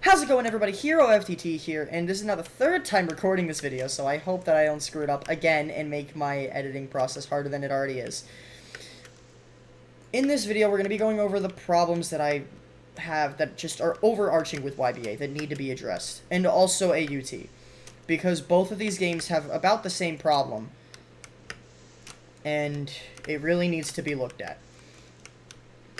How's it going, everybody? Hero FTT here, and this is now the third time recording this video, so I hope that I don't screw it up again and make my editing process harder than it already is. In this video, we're going to be going over the problems that I have that just are overarching with YBA that need to be addressed, and also AUT, because both of these games have about the same problem, and it really needs to be looked at.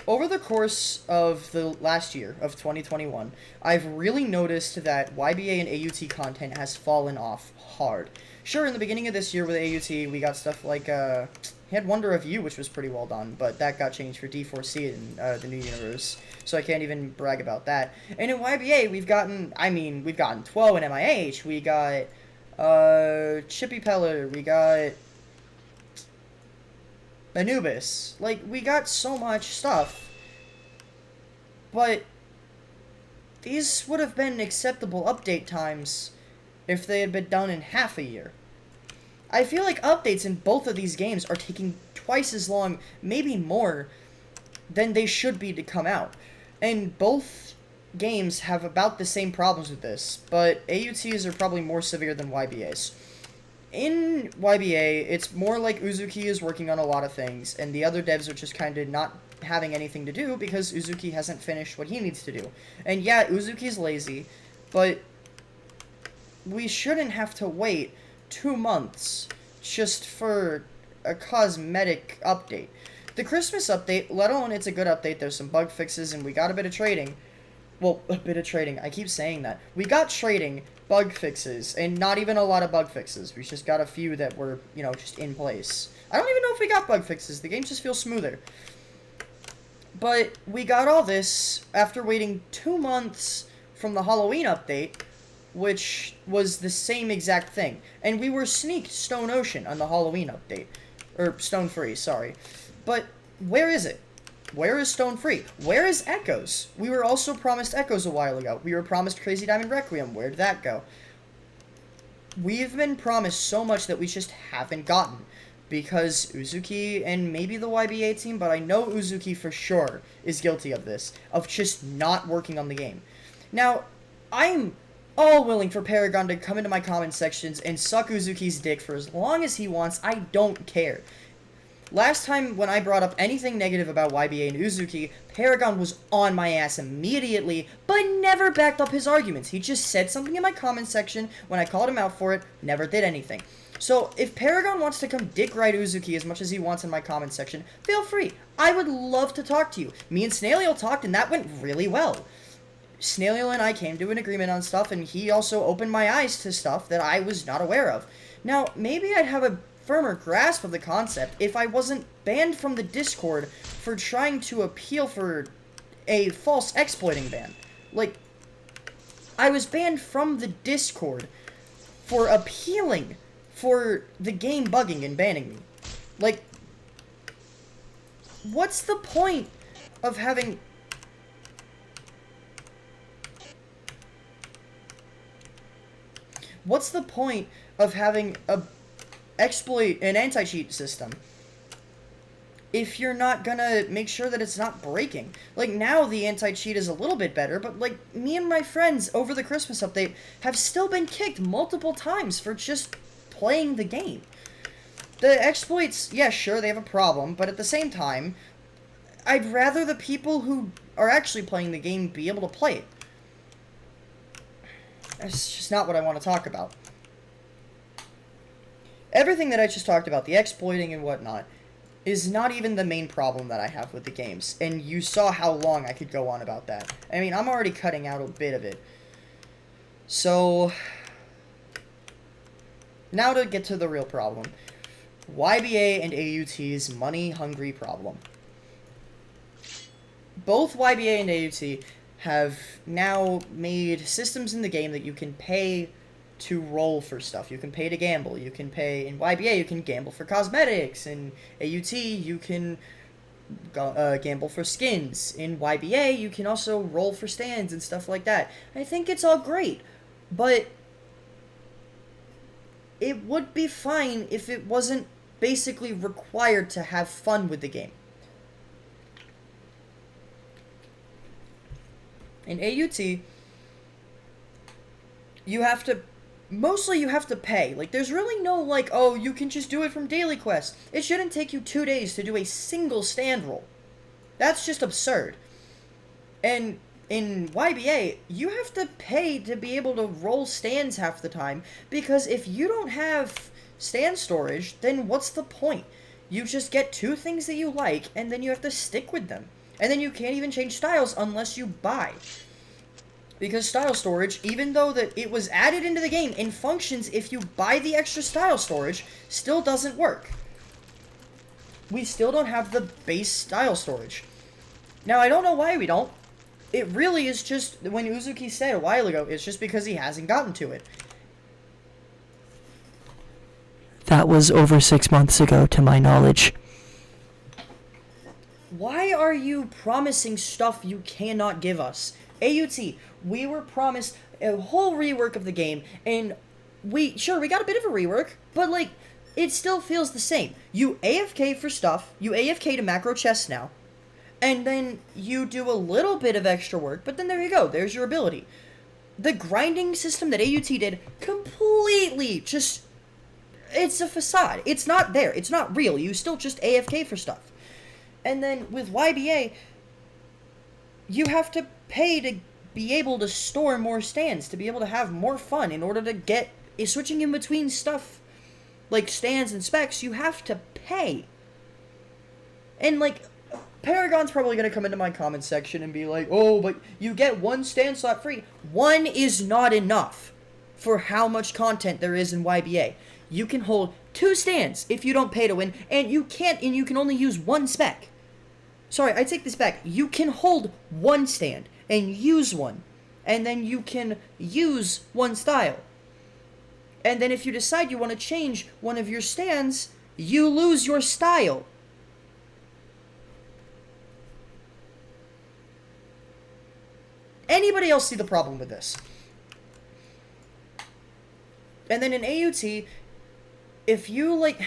Over the course of the last year, of 2021, I've really noticed that YBA and AUT content has fallen off hard. Sure, in the beginning of this year with AUT, we got stuff like, he had Wonder of You, which was pretty well done, but that got changed for D4C in the new universe, so I can't even brag about that. And in YBA, we've gotten 12 in MIH, we got, Chippy Peller, we got Anubis. Like, we got so much stuff. But these would have been acceptable update times if they had been done in half a year. I feel like updates in both of these games are taking twice as long, maybe more, than they should be to come out. And both games have about the same problems with this, but AUTs are probably more severe than YBAs. In YBA, it's more like Uzuki is working on a lot of things, and the other devs are just kind of not having anything to do because Uzuki hasn't finished what he needs to do. And yeah, Uzuki's lazy, but we shouldn't have to wait 2 months just for a cosmetic update. The Christmas update, let alone it's a good update, there's some bug fixes, and we got a bit of trading. Well, a bit of trading. I keep saying that. We got trading, bug fixes, and not even a lot of bug fixes. We just got a few that were, you know, just in place. I don't even know if we got bug fixes. The game just feels smoother. But we got all this after waiting 2 months from the Halloween update, which was the same exact thing. And we were sneaked Stone Ocean on the Halloween update. Or Stone Free, sorry. But where is it? Where is Stone Free? Where is Echoes? We were also promised Echoes a while ago. We were promised Crazy Diamond Requiem. Where'd that go? We've been promised so much that we just haven't gotten. Because Uzuki and maybe the YBA team, but I know Uzuki for sure is guilty of this. Of just not working on the game. Now, I'm all willing for Paragon to come into my comment sections and suck Uzuki's dick for as long as he wants. I don't care. Last time when I brought up anything negative about YBA and Uzuki, Paragon was on my ass immediately, but never backed up his arguments. He just said something in my comment section when I called him out for it, never did anything. So if Paragon wants to come dick ride Uzuki as much as he wants in my comment section, feel free. I would love to talk to you. Me and Snailio talked and that went really well. Snailio and I came to an agreement on stuff, and he also opened my eyes to stuff that I was not aware of. Now, maybe I'd have a firmer grasp of the concept if I wasn't banned from the Discord for trying to appeal for a false exploiting ban. Like, I was banned from the Discord for appealing for the game bugging and banning me. Like, what's the point of having... What's the point of having an anti-cheat system if you're not gonna make sure that it's not breaking? Like, now the anti-cheat is a little bit better, but, like, me and my friends over the Christmas update have still been kicked multiple times for just playing the game. The exploits, yeah, sure, they have a problem, but at the same time, I'd rather the people who are actually playing the game be able to play it. That's just not what I want to talk about. Everything that I just talked about, the exploiting and whatnot, is not even the main problem that I have with the games. And you saw how long I could go on about that. I mean, I'm already cutting out a bit of it. So, now to get to the real problem. YBA and AUT's money-hungry problem. Both YBA and AUT have now made systems in the game that you can pay to roll for stuff. You can pay to gamble. You can pay... In YBA, you can gamble for cosmetics. In AUT, you can gamble for skins. In YBA, you can also roll for stands and stuff like that. I think it's all great, but it would be fine if it wasn't basically required to have fun with the game. In AUT, you have to mostly you have to pay. Like, there's really no, like, oh, you can just do it from daily quests. It shouldn't take you 2 days to do a single stand roll. That's just absurd. And in YBA, you have to pay to be able to roll stands half the time, because if you don't have stand storage, then what's the point? You just get 2 things that you like, and then you have to stick with them. And then you can't even change styles unless you buy. Because style storage, even though that it was added into the game and functions if you buy the extra style storage, still doesn't work. We still don't have the base style storage. Now, I don't know why we don't. It really is just, when Uzuki said a while ago, it's just because he hasn't gotten to it. That was over 6 months ago, to my knowledge. Why are you promising stuff you cannot give us? AUT, we were promised a whole rework of the game, and we got a bit of a rework, but, like, it still feels the same. You AFK for stuff, you AFK to macro chests now, and then you do a little bit of extra work, but then there you go, there's your ability. The grinding system that AUT did completely just, it's a facade. It's not there. It's not real. You still just AFK for stuff. And then with YBA, you have to pay to be able to store more stands, to be able to have more fun in order to get switching in between stuff like stands and specs. You have to pay. And, like, Paragon's probably going to come into my comment section and be like, oh, but you get 1 stand slot free. 1 is not enough for how much content there is in YBA. You can hold 2 stands if you don't pay to win, and you can only use 1 spec. Sorry, I take this back. You can hold 1 stand and use 1, and then you can use 1 style. And then if you decide you want to change one of your stands, you lose your style. Anybody else see the problem with this? And then in AUT, if you, like...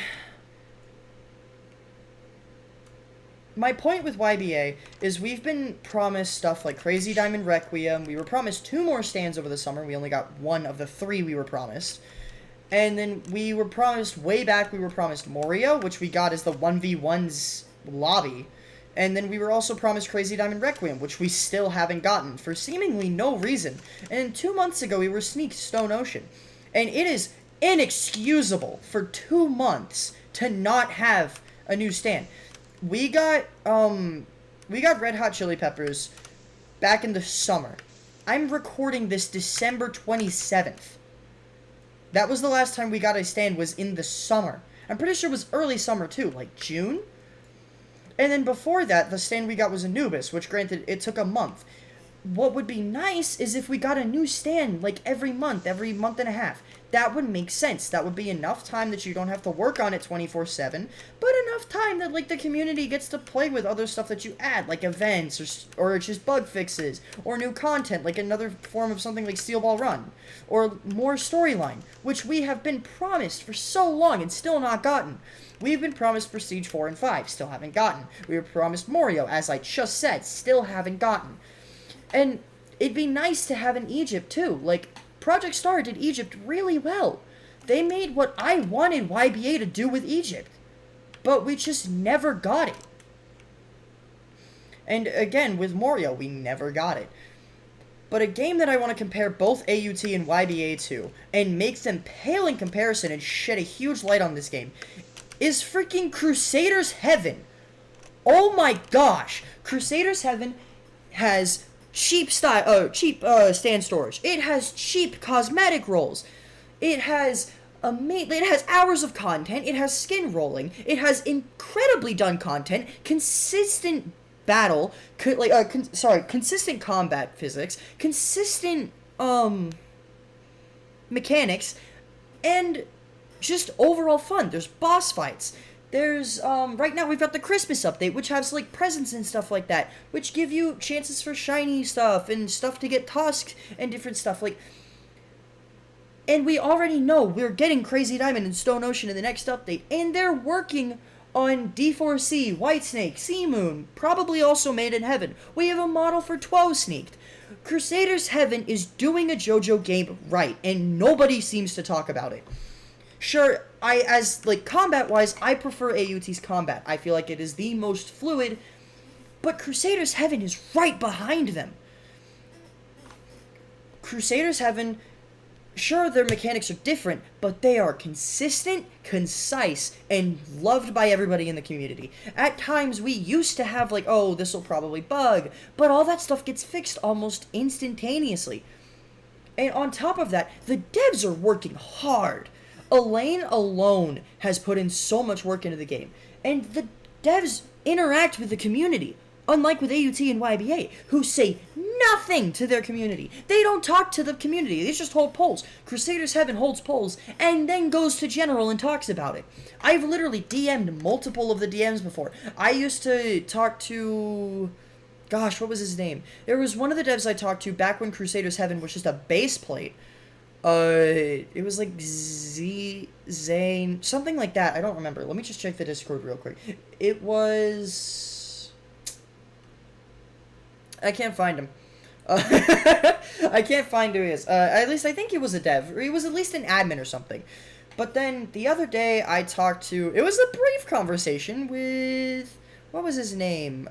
My point with YBA is we've been promised stuff like Crazy Diamond Requiem. We were promised 2 more stands over the summer. We only got 1 of the 3 we were promised. And then we were promised, way back, we were promised Morio, which we got as the 1v1's lobby. And then we were also promised Crazy Diamond Requiem, which we still haven't gotten, for seemingly no reason. And 2 months ago, we were sneaked Stone Ocean. And it is inexcusable for 2 months to not have a new stand. We got Red Hot Chili Peppers back in the summer. I'm recording this December 27th. That was the last time we got a stand, was in the summer. I'm pretty sure it was early summer too, like June? And then before that, the stand we got was Anubis, which granted, it took a month. What would be nice is if we got a new stand, like every month and a half. That would make sense. That would be enough time that you don't have to work on it 24/7, but enough time that, like, the community gets to play with other stuff that you add, like events, or just bug fixes, or new content, like another form of something like Steel Ball Run, or more storyline, which we have been promised for so long and still not gotten. We've been promised Prestige 4 and 5, still haven't gotten. We were promised Morio, as I just said, still haven't gotten. And it'd be nice to have in Egypt, too. Like, Project Star did Egypt really well. They made what I wanted YBA to do with Egypt. But we just never got it. And again, with Morio, we never got it. But a game that I want to compare both AUT and YBA to, and make them pale in comparison and shed a huge light on this game, is freaking Crusaders Heaven. Oh my gosh! Crusaders Heaven has cheap stand storage. It has cheap cosmetic rolls. It has hours of content. It has skin rolling. It has incredibly done content, consistent battle, consistent combat physics, consistent mechanics, and just overall fun. There's boss fights. There's, right now we've got the Christmas update, which has, like, presents and stuff like that, which give you chances for shiny stuff, and stuff to get tusks, and different stuff, like, and we already know we're getting Crazy Diamond and Stone Ocean in the next update, and they're working on D4C, Whitesnake, Sea Moon, probably also Made in Heaven. We have a model for 12 sneaked. Crusaders Heaven is doing a JoJo game right, and nobody seems to talk about it. Sure, combat-wise, I prefer AUT's combat. I feel like it is the most fluid, but Crusaders Heaven is right behind them. Crusaders Heaven, sure, their mechanics are different, but they are consistent, concise, and loved by everybody in the community. At times, we used to have, oh, this will probably bug, but all that stuff gets fixed almost instantaneously. And on top of that, the devs are working hard. Elaine alone has put in so much work into the game, and the devs interact with the community, unlike with AUT and YBA, who say nothing to their community. They don't talk to the community, they just hold polls. Crusaders Heaven holds polls, and then goes to General and talks about it. I've literally DM'd multiple of the DMs before. I used to talk to... Gosh, what was his name? There was one of the devs I talked to back when Crusaders Heaven was just a base plate. It was like Zane, something like that. I don't remember. Let me just check the Discord real quick. It was... I can't find him. I can't find who he is. At least I think he was a dev. Or he was at least an admin or something. But then the other day I talked to... It was a brief conversation with... What was his name?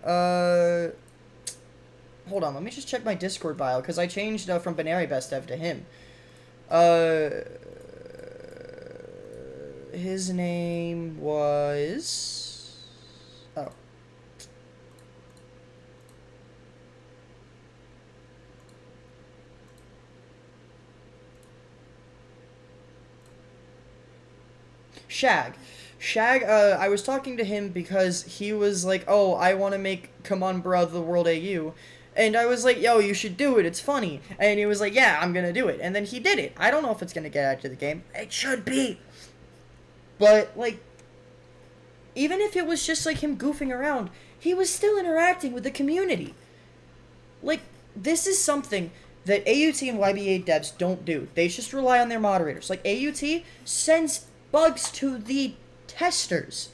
Hold on, let me just check my Discord bio, because I changed from Binary Best Dev to him. His name was... Oh. Shag. I was talking to him because he was like, oh, I want to make Come On Bruh the World AU. And I was like, yo, you should do it, it's funny. And he was like, yeah, I'm gonna do it. And then he did it. I don't know if it's gonna get added to the game. It should be. But, even if it was just, him goofing around, he was still interacting with the community. This is something that AUT and YBA devs don't do. They just rely on their moderators. AUT sends bugs to the testers.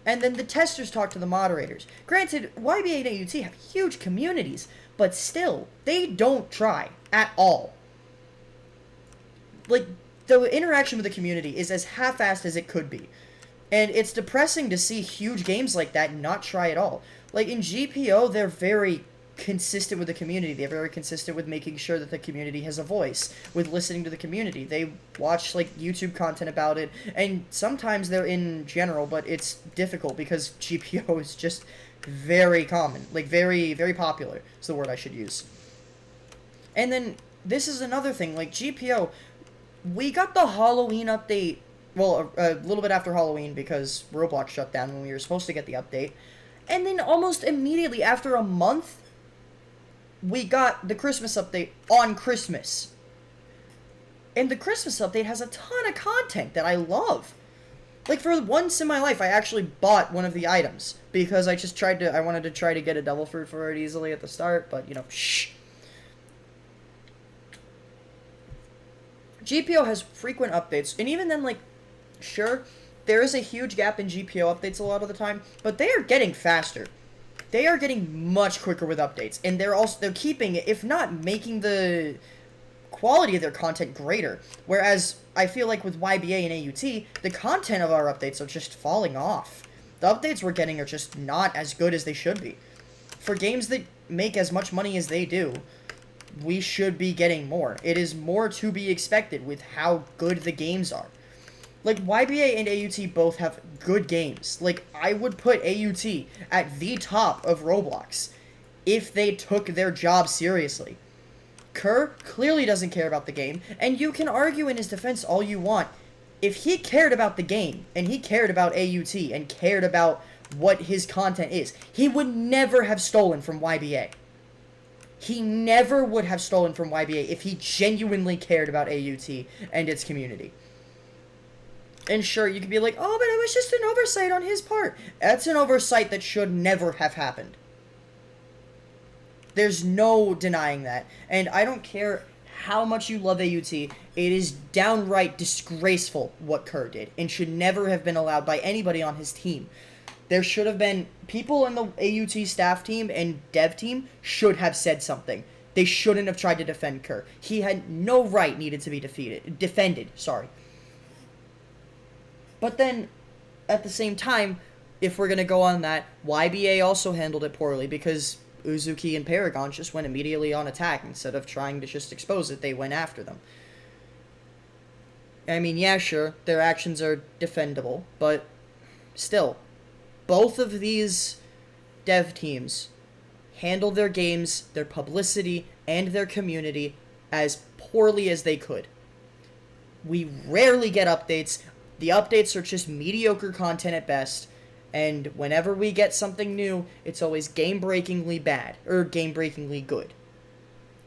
And then the testers talk to the moderators. Granted, YBA and AUT have huge communities, but still, they don't try at all. The interaction with the community is as half-assed as it could be. And it's depressing to see huge games like that not try at all. In GPO, they're very consistent with the community. They're very consistent with making sure that the community has a voice, with listening to the community. They watch, YouTube content about it, and sometimes they're in general, but it's difficult because GPO is just very common. Very, very popular is the word I should use. And then, this is another thing, GPO, we got the Halloween update, well, a little bit after Halloween because Roblox shut down when we were supposed to get the update, and then almost immediately after a month, we got the Christmas update on Christmas. And the Christmas update has a ton of content that I love. For once in my life, I actually bought one of the items. Because I wanted to try to get a devil fruit for it easily at the start, but, shh. GPO has frequent updates, and even then, sure, there is a huge gap in GPO updates a lot of the time, but they are getting faster. They are getting much quicker with updates, and they're keeping it, if not making the quality of their content greater. Whereas, I feel like with YBA and AUT, the content of our updates are just falling off. The updates we're getting are just not as good as they should be. For games that make as much money as they do, we should be getting more. It is more to be expected with how good the games are. YBA and AUT both have good games. I would put AUT at the top of Roblox if they took their job seriously. Kerr clearly doesn't care about the game, and you can argue in his defense all you want. If he cared about the game, and he cared about AUT, and cared about what his content is, he would never have stolen from YBA. He never would have stolen from YBA if he genuinely cared about AUT and its community. And sure, you could be like, oh, but it was just an oversight on his part. That's an oversight that should never have happened. There's no denying that. And I don't care how much you love AUT, it is downright disgraceful what Kerr did, and should never have been allowed by anybody on his team. There should have been people in the AUT staff team and dev team should have said something. They shouldn't have tried to defend Kerr. He had no right needed to be defended, sorry. But then, at the same time, if we're going to go on that, YBA also handled it poorly because Uzuki and Paragon just went immediately on attack. Instead of trying to just expose it, they went after them. I mean, yeah, sure, their actions are defendable, but still, both of these dev teams handled their games, their publicity, and their community as poorly as they could. We rarely get updates. The updates are just mediocre content at best, and whenever we get something new, it's always game-breakingly bad, or game-breakingly good.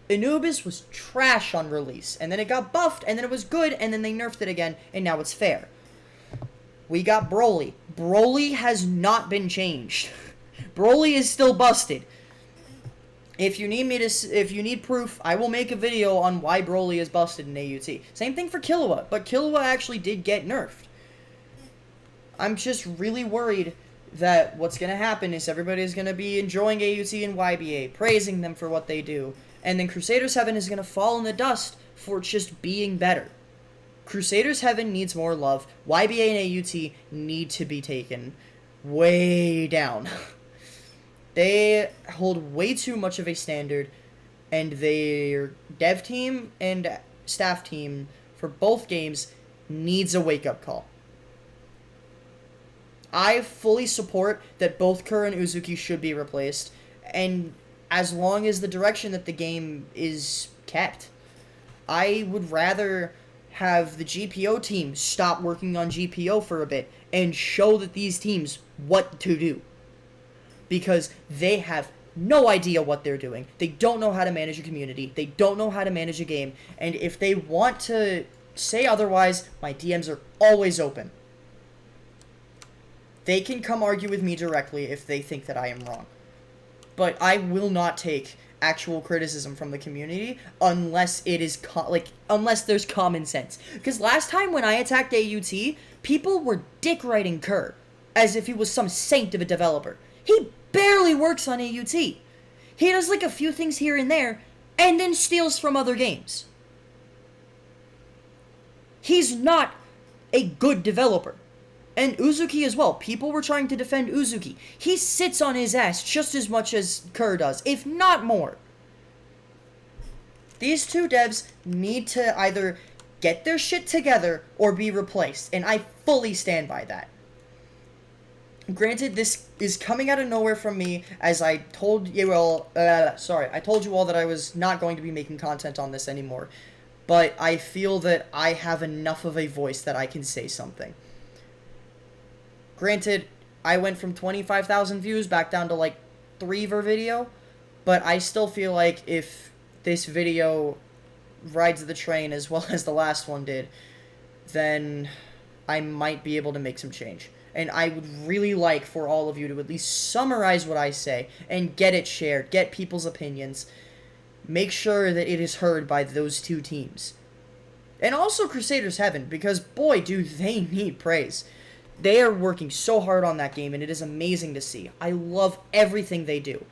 Anubis was trash on release, and then it got buffed, and then it was good, and then they nerfed it again, and now it's fair. We got Broly. Broly has not been changed. Broly is still busted. If you need proof, I will make a video on why Broly is busted in AUT. Same thing for Killua, but Killua actually did get nerfed. I'm just really worried that what's going to happen is everybody's going to be enjoying AUT and YBA, praising them for what they do, and then Crusaders Heaven is going to fall in the dust for just being better. Crusaders Heaven needs more love. YBA and AUT need to be taken way down. They hold way too much of a standard, and their dev team and staff team for both games needs a wake-up call. I fully support that both Kerr and Uzuki should be replaced, and as long as the direction that the game is kept. I would rather have the GPO team stop working on GPO for a bit and show that these teams what to do. Because they have no idea what they're doing. They don't know how to manage a community. They don't know how to manage a game. And if they want to say otherwise, my DMs are always open. They can come argue with me directly if they think that I am wrong. But I will not take actual criticism from the community unless it is unless there's common sense. Because last time when I attacked AUT, people were dick writing Kerr as if he was some saint of a developer. He barely works on AUT. He does like a few things here and there, and then steals from other games. He's not a good developer. And Uzuki as well. People were trying to defend Uzuki. He sits on his ass just as much as Kerr does, if not more. These two devs need to either get their shit together or be replaced, and I fully stand by that. Granted, this is coming out of nowhere from me, as I told you all, I told you all that I was not going to be making content on this anymore, but I feel that I have enough of a voice that I can say something. Granted, I went from 25,000 views back down to like 3 per video, but I still feel like if this video rides the train as well as the last one did, then I might be able to make some change. And I would really like for all of you to at least summarize what I say and get it shared, get people's opinions. Make sure that it is heard by those two teams. And also Crusaders Heaven, because boy, do they need praise. They are working so hard on that game, and it is amazing to see. I love everything they do.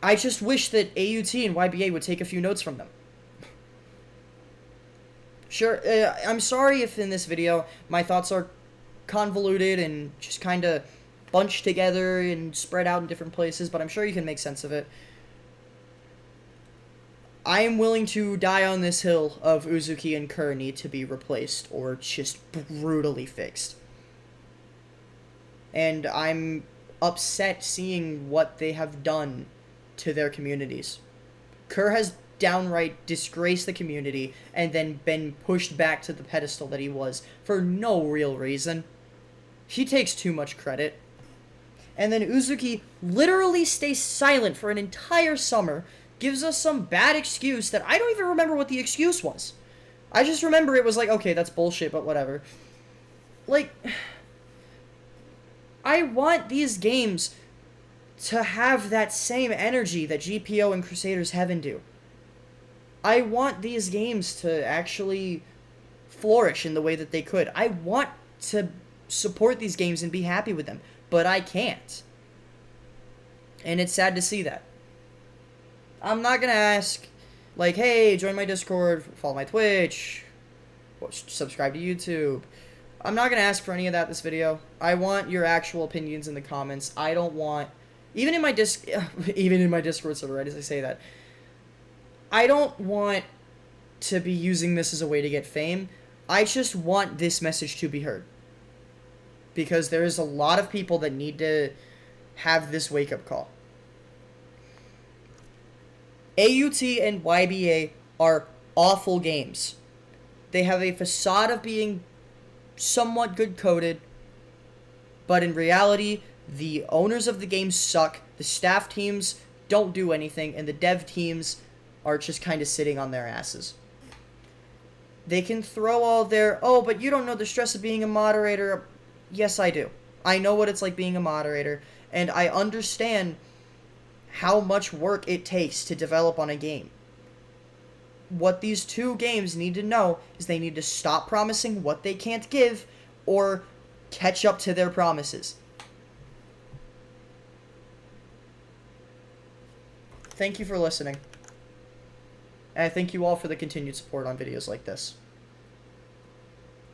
I just wish that AUT and YBA would take a few notes from them. Sure, I'm sorry if in this video my thoughts are convoluted and just kind of bunched together and spread out in different places, but I'm sure you can make sense of it. I am willing to die on this hill of Uzuki and Kerr need to be replaced or just brutally fixed. And I'm upset seeing what they have done to their communities. Kerr has downright disgraced the community and then been pushed back to the pedestal that he was for no real reason. He takes too much credit. And then Uzuki literally stays silent for an entire summer, gives us some bad excuse that I don't even remember what the excuse was. I just remember it was like, okay, that's bullshit, but whatever. Like, I want these games to have that same energy that GPO and Crusaders Heaven do. I want these games to actually flourish in the way that they could. I want to support these games and be happy with them, but I can't. And it's sad to see that. I'm not gonna ask, like, hey, join my Discord, follow my Twitch, subscribe to YouTube. I'm not gonna ask for any of that this video. I want your actual opinions in the comments. I don't want, even in my even in my Discord server, right as I say that, I don't want to be using this as a way to get fame. I just want this message to be heard. Because there is a lot of people that need to have this wake-up call. AUT and YBA are awful games. They have a facade of being somewhat good-coded, but in reality, the owners of the game suck, the staff teams don't do anything, and the dev teams are just kind of sitting on their asses. They can throw all their, oh, but you don't know the stress of being a moderator. Yes, I do. I know what it's like being a moderator, and I understand how much work it takes to develop on a game. What these two games need to know is they need to stop promising what they can't give or catch up to their promises. Thank you for listening. And I thank you all for the continued support on videos like this.